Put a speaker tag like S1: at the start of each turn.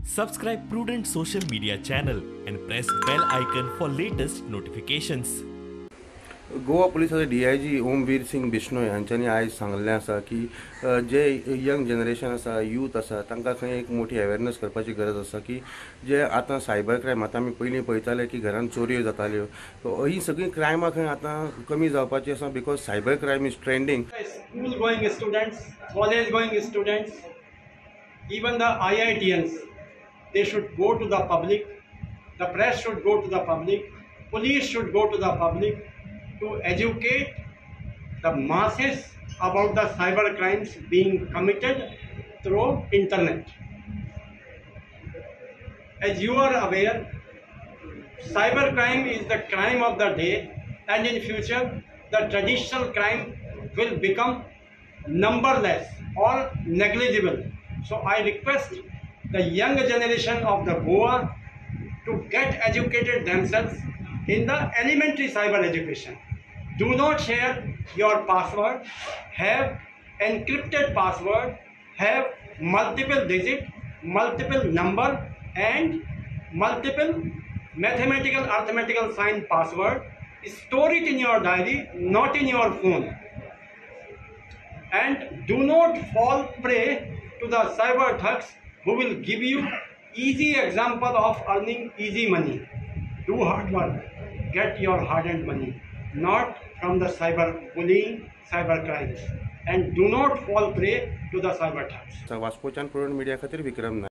S1: Subscribe Prudent social media channel and press bell icon for latest notifications.
S2: Goa पुलिसाचे DIG Omveer सिंग बिश्नोय हांच्यांनी आयज सांगलें आसा की जे young generation आसा यूथ आसा तांकां खंय एक मोठी अवेरनेस करपाची गरज आसा की जे आतां सायबर क्रायम आतां आमी पयलीं पळयताले की घरान चोरयो जाताल्यो ही सगळी क्रायमां खंय आतां कमी जावपाची आसा because cyber crime is trending.
S3: School going students, college going students, even the IITians, they should go to the public, the press should go to the public, police should go to the public to educate the masses about the cyber crimes being committed through internet. As you are aware, cyber crime is the crime of the day, and in future the traditional crime will become numberless or negligible. So I request the young generation of the Goa to get educated themselves in the elementary cyber education. Do not share your password, have encrypted password, have multiple digit, multiple number and multiple mathematical arithmetical sign password. Store it in your diary, not in your phone. And do not fall prey to the cyber thugs who will give you easy example of earning easy money. Do hard work, get your hard-earned money, not from the cyber bullying, cyber crimes. And do not fall prey to the cyber thugs.
S2: वास्कोच्यान prudent media खातीर विक्रम नायक.